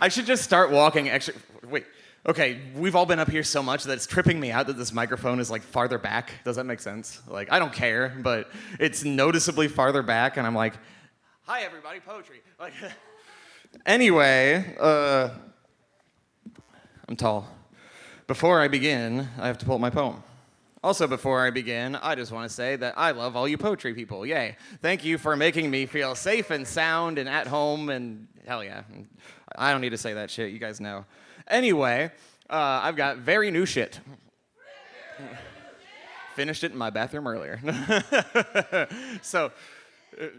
I should just start walking extra. Wait. Okay, we've all been up here so much that it's tripping me out that this microphone is like farther back. Does that make sense? Like, I don't care, but it's noticeably farther back, and I'm like, hi everybody, poetry. Like, anyway, I'm tall. Before I begin, I have to pull up my poem. Also, before I begin, I just want to say that I love all you poetry people. Yay. Thank you for making me feel safe and sound and at home, and hell yeah. I don't need to say that shit, you guys know. Anyway, I've got very new shit. Finished it in my bathroom earlier. So,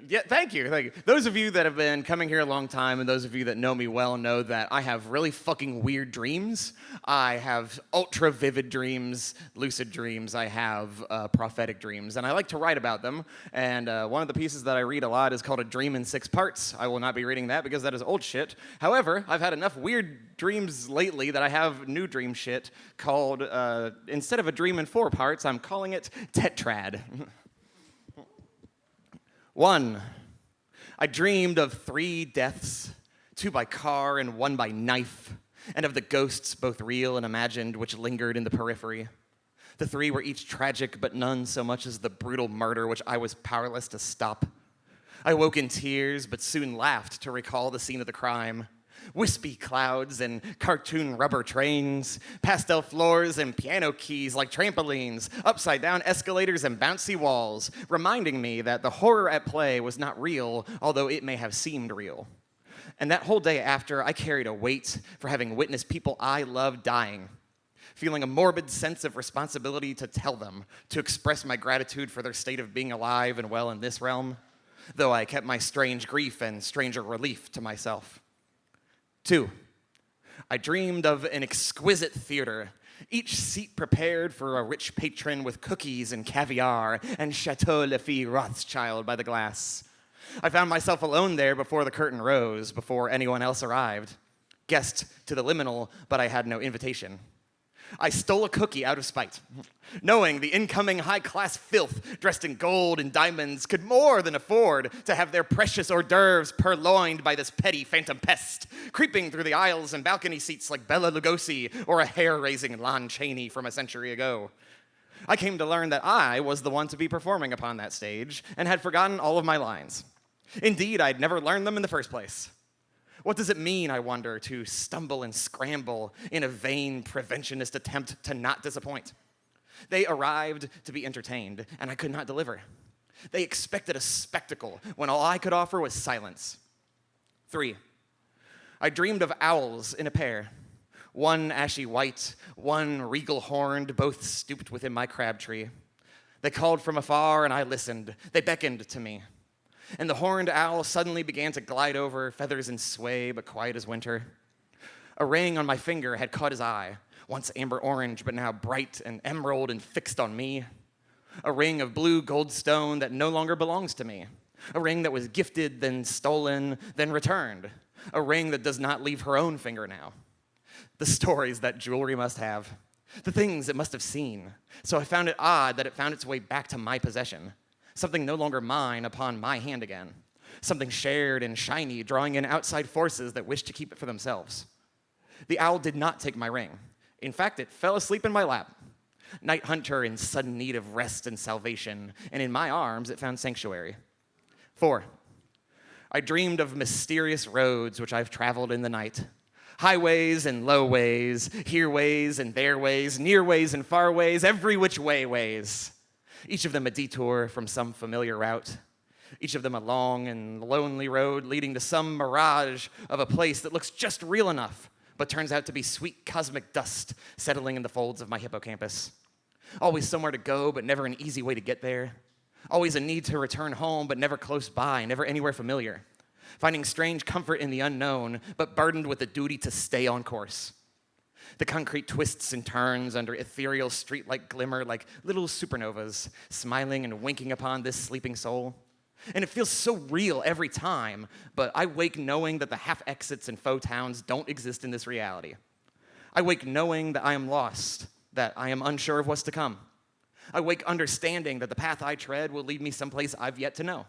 yeah, thank you. Those of you that have been coming here a long time and those of you that know me well know that I have really fucking weird dreams. I have ultra vivid dreams, lucid dreams. I have prophetic dreams, and I like to write about them. And one of the pieces that I read a lot is called A Dream in 6 Parts. I will not be reading that because that is old shit. However, I've had enough weird dreams lately that I have new dream shit called, instead of A Dream in 4 Parts, I'm calling it Tetrad. 1, I dreamed of 3 deaths, 2 by car and 1 by knife, and of the ghosts, both real and imagined, which lingered in the periphery. The 3 were each tragic, but none so much as the brutal murder which I was powerless to stop. I woke in tears, but soon laughed to recall the scene of the crime. Wispy clouds and cartoon rubber trains, pastel floors and piano keys like trampolines, upside-down escalators and bouncy walls, reminding me that the horror at play was not real, although it may have seemed real. And that whole day after, I carried a weight for having witnessed people I loved dying, feeling a morbid sense of responsibility to tell them, to express my gratitude for their state of being alive and well in this realm, though I kept my strange grief and stranger relief to myself. 2, I dreamed of an exquisite theater, each seat prepared for a rich patron with cookies and caviar and Chateau Lafite Rothschild by the glass. I found myself alone there before the curtain rose, before anyone else arrived. Guest to the liminal, but I had no invitation. I stole a cookie out of spite, knowing the incoming high-class filth dressed in gold and diamonds could more than afford to have their precious hors d'oeuvres purloined by this petty phantom pest, creeping through the aisles and balcony seats like Bela Lugosi or a hair-raising Lon Chaney from a century ago. I came to learn that I was the one to be performing upon that stage and had forgotten all of my lines. Indeed, I'd never learned them in the first place. What does it mean, I wonder, to stumble and scramble in a vain preventionist attempt to not disappoint? They arrived to be entertained, and I could not deliver. They expected a spectacle when all I could offer was silence. 3, I dreamed of owls in a pair. 1 ashy white, 1 regal horned, both stooped within my crab tree. They called from afar, and I listened. They beckoned to me. And the horned owl suddenly began to glide over, feathers in sway, but quiet as winter. A ring on my finger had caught his eye, once amber orange, but now bright and emerald and fixed on me. A ring of blue gold stone that no longer belongs to me. A ring that was gifted, then stolen, then returned. A ring that does not leave her own finger now. The stories that jewelry must have. The things it must have seen. So I found it odd that it found its way back to my possession. Something no longer mine upon my hand again. Something shared and shiny, drawing in outside forces that wished to keep it for themselves. The owl did not take my ring. In fact, it fell asleep in my lap. Night hunter in sudden need of rest and salvation, and in my arms it found sanctuary. 4, I dreamed of mysterious roads which I've traveled in the night. Highways and low ways, here ways and there ways, near ways and far ways, every which way ways. Each of them a detour from some familiar route. Each of them a long and lonely road leading to some mirage of a place that looks just real enough, but turns out to be sweet cosmic dust settling in the folds of my hippocampus. Always somewhere to go, but never an easy way to get there. Always a need to return home, but never close by, never anywhere familiar. Finding strange comfort in the unknown, but burdened with the duty to stay on course. The concrete twists and turns under ethereal street-like glimmer like little supernovas, smiling and winking upon this sleeping soul. And it feels so real every time, but I wake knowing that the half-exits and faux towns don't exist in this reality. I wake knowing that I am lost, that I am unsure of what's to come. I wake understanding that the path I tread will lead me someplace I've yet to know.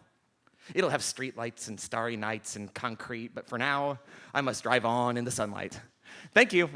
It'll have streetlights and starry nights and concrete, but for now, I must drive on in the sunlight. Thank you.